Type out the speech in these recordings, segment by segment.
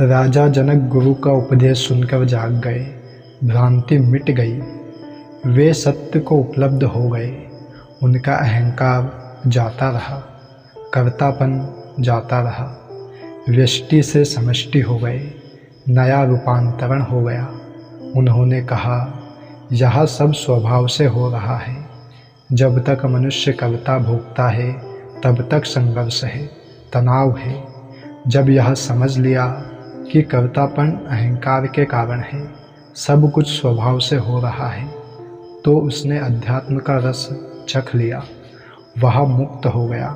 राजा जनक गुरु का उपदेश सुनकर जाग गए, भ्रांति मिट गई, वे सत्य को उपलब्ध हो गए। उनका अहंकार जाता रहा, कर्तापन जाता रहा, व्यष्टि से समष्टि हो गए, नया रूपांतरण हो गया। उन्होंने कहा, यह सब स्वभाव से हो रहा है। जब तक मनुष्य कर्ता भोगता है तब तक संघर्ष है, तनाव है। जब यह समझ लिया कि कर्तापन अहंकार के कारण है, सब कुछ स्वभाव से हो रहा है, तो उसने अध्यात्म का रस चख लिया, वह मुक्त हो गया।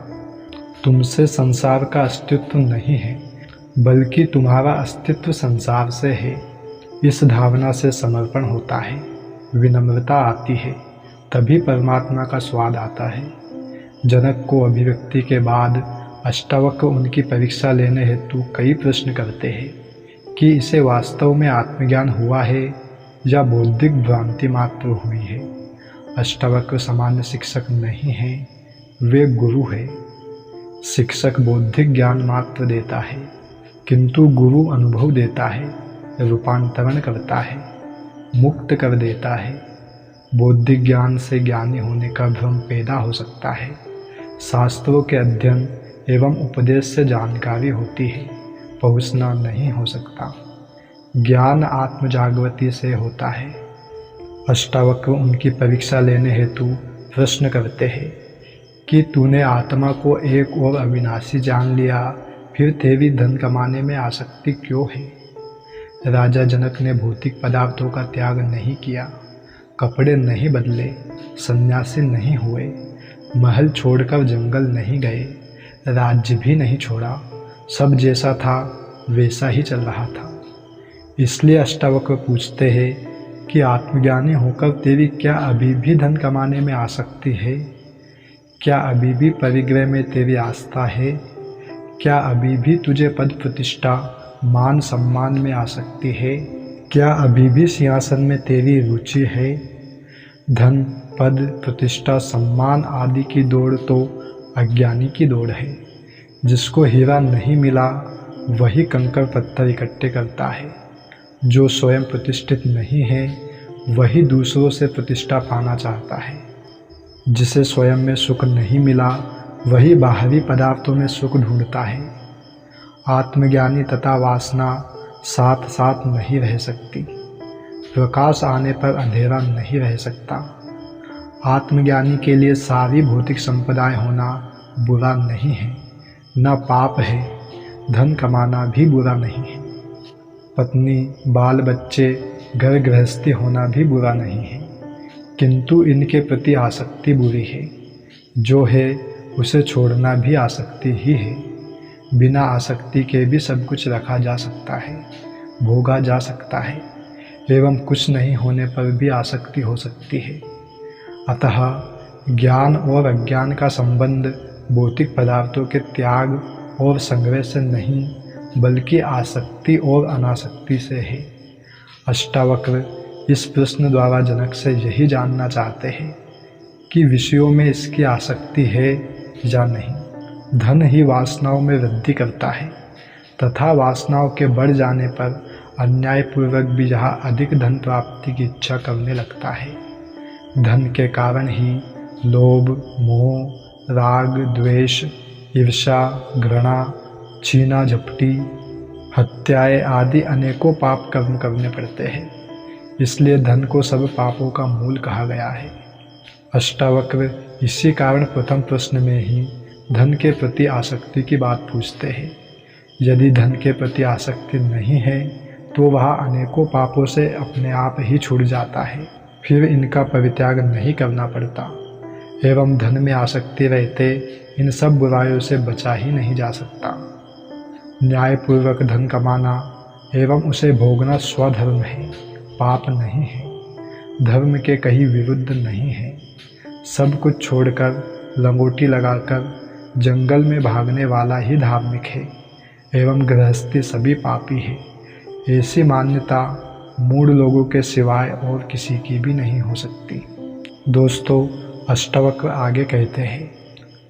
तुमसे संसार का अस्तित्व नहीं है, बल्कि तुम्हारा अस्तित्व संसार से है। इस धारणा से समर्पण होता है, विनम्रता आती है, तभी परमात्मा का स्वाद आता है। जनक को अभिव्यक्ति के बाद अष्टावक्र उनकी परीक्षा लेने हेतु कई प्रश्न करते हैं कि इसे वास्तव में आत्मज्ञान हुआ है या बौद्धिक भ्रांति मात्र हुई है। अष्टावक्र सामान्य शिक्षक नहीं हैं, वे गुरु हैं। शिक्षक बौद्धिक ज्ञान मात्र देता है, किंतु गुरु अनुभव देता है, रूपांतरण करता है, मुक्त कर देता है। बौद्धिक ज्ञान से ज्ञानी होने का भ्रम पैदा हो सकता है। शास्त्रों के अध्ययन एवं उपदेश से जानकारी होती है, पहुँचना नहीं हो सकता। ज्ञान आत्मजागृति से होता है। अष्टावक्र उनकी परीक्षा लेने हेतु प्रश्न करते हैं कि तूने आत्मा को एक और अविनाशी जान लिया, फिर तेरी धन कमाने में आसक्ति क्यों है? राजा जनक ने भौतिक पदार्थों का त्याग नहीं किया, कपड़े नहीं बदले, सन्यासी नहीं हुए, महल छोड़कर जंगल नहीं गए, राज्य भी नहीं छोड़ा। सब जैसा था वैसा ही चल रहा था। इसलिए अष्टावक्र पूछते हैं कि आत्मज्ञानी होकर तेरी क्या अभी भी धन कमाने में आसक्ति है? क्या अभी भी परिग्रह में तेरी आस्था है? क्या अभी भी तुझे पद प्रतिष्ठा मान सम्मान में आसक्ति है? क्या अभी भी सिंहासन में तेरी रुचि है? धन, पद, प्रतिष्ठा, सम्मान आदि की दौड़ तो अज्ञानी की दौड़ है। जिसको हीरा नहीं मिला वही कंकड़ पत्थर इकट्ठे करता है। जो स्वयं प्रतिष्ठित नहीं है वही दूसरों से प्रतिष्ठा पाना चाहता है। जिसे स्वयं में सुख नहीं मिला वही बाहरी पदार्थों में सुख ढूंढता है। आत्मज्ञानी तथा वासना साथ साथ नहीं रह सकती। प्रकाश आने पर अंधेरा नहीं रह सकता। आत्मज्ञानी के लिए सारी भौतिक संपदाएं होना बुरा नहीं है, न पाप है। धन कमाना भी बुरा नहीं है। पत्नी, बाल बच्चे, घर गृहस्थी होना भी बुरा नहीं है, किंतु इनके प्रति आसक्ति बुरी है। जो है उसे छोड़ना भी आसक्ति ही है। बिना आसक्ति के भी सब कुछ रखा जा सकता है, भोगा जा सकता है, एवं कुछ नहीं होने पर भी आसक्ति हो सकती है। अतः ज्ञान और अज्ञान का संबंध भौतिक पदार्थों के त्याग और संग्रह से नहीं, बल्कि आसक्ति और अनासक्ति से है। अष्टावक्र इस प्रश्न द्वारा जनक से यही जानना चाहते हैं कि विषयों में इसकी आसक्ति है या नहीं। धन ही वासनाओं में वृद्धि करता है तथा वासनाओं के बढ़ जाने पर अन्यायपूर्वक भी यह अधिक धन प्राप्ति की इच्छा करने लगता है। धन के कारण ही लोभ, मोह, राग, द्वेष, ईर्ष्या, घृणा, छीना झपटी, हत्याएं आदि अनेकों पाप कर्म करने पड़ते हैं। इसलिए धन को सब पापों का मूल कहा गया है। अष्टावक्र इसी कारण प्रथम प्रश्न में ही धन के प्रति आसक्ति की बात पूछते हैं। यदि धन के प्रति आसक्ति नहीं है तो वह अनेकों पापों से अपने आप ही छूट जाता है, फिर इनका परित्याग नहीं करना पड़ता। एवं धन में आसक्ति रहते इन सब बुराइयों से बचा ही नहीं जा सकता। न्यायपूर्वक धन कमाना एवं उसे भोगना स्वधर्म है, पाप नहीं है। धर्म के कहीं विरुद्ध नहीं है। सब कुछ छोड़कर लंगोटी लगाकर जंगल में भागने वाला ही धार्मिक है, एवं गृहस्थी सभी पापी है। ऐसी मान्यता मूढ़ लोगों के सिवाय और किसी की भी नहीं हो सकती। दोस्तों, अष्टावक्र आगे कहते हैं,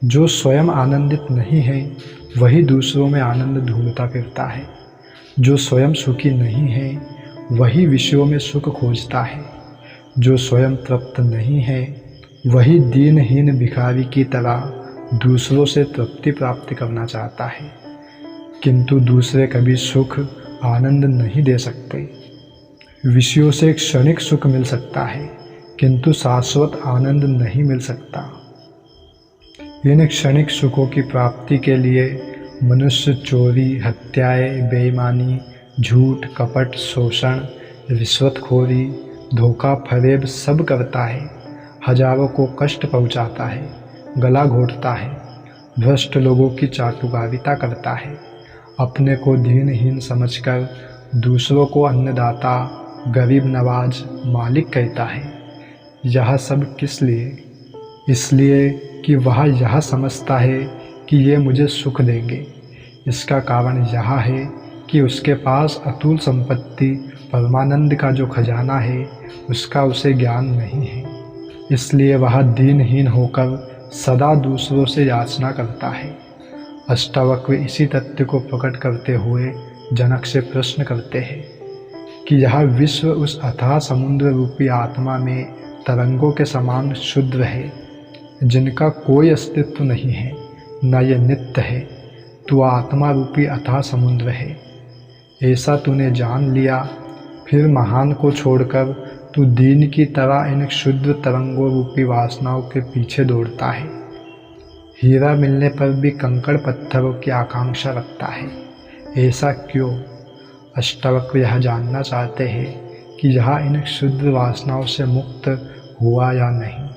जो स्वयं आनंदित नहीं है वही दूसरों में आनंद ढूंढता फिरता है। जो स्वयं सुखी नहीं है वही विषयों में सुख खोजता है। जो स्वयं तृप्त नहीं है वही दीनहीन भिखारी की तरह दूसरों से तृप्ति प्राप्त करना चाहता है, किंतु दूसरे कभी सुख आनंद नहीं दे सकते। विषयों से क्षणिक सुख मिल सकता है, किंतु शाश्वत आनंद नहीं मिल सकता। इन क्षणिक सुखों की प्राप्ति के लिए मनुष्य चोरी, हत्याएं, बेईमानी, झूठ, कपट, शोषण, रिश्वतखोरी, धोखा, फरेब सब करता है। हजारों को कष्ट पहुंचाता है, गला घोंटता है, भ्रष्ट लोगों की चाटुकारिता करता है, अपने को दीनहीन समझकर दूसरों को अन्नदाता, गरीब नवाज, मालिक कहता है। यह सब किस लिए? इसलिए कि वह यह समझता है कि ये मुझे सुख देंगे। इसका कारण यह है कि उसके पास अतुल संपत्ति परमानंद का जो खजाना है उसका उसे ज्ञान नहीं है। इसलिए वह दीनहीन होकर सदा दूसरों से याचना करता है। अष्टावक्र इसी तथ्य को प्रकट करते हुए जनक से प्रश्न करते हैं कि यह विश्व उस अथाह समुद्र रूपी आत्मा में तरंगों के समान शुद्ध है, जिनका कोई अस्तित्व नहीं है, न ये नित्य है। तू आत्मा रूपी अथाह समुद्र है। ऐसा तूने जान लिया, फिर महान को छोड़कर तू दीन की तरह इन क्षुद्र तरंगों रूपी वासनाओं के पीछे दौड़ता है। हीरा मिलने पर भी कंकड़ पत्थरों की आकांक्षा रखता है। ऐसा क्यों? अष्टावक्र यह जानना चाहते हैं कि यह इन क्षुद्र वासनाओं से मुक्त हुआ या नहीं।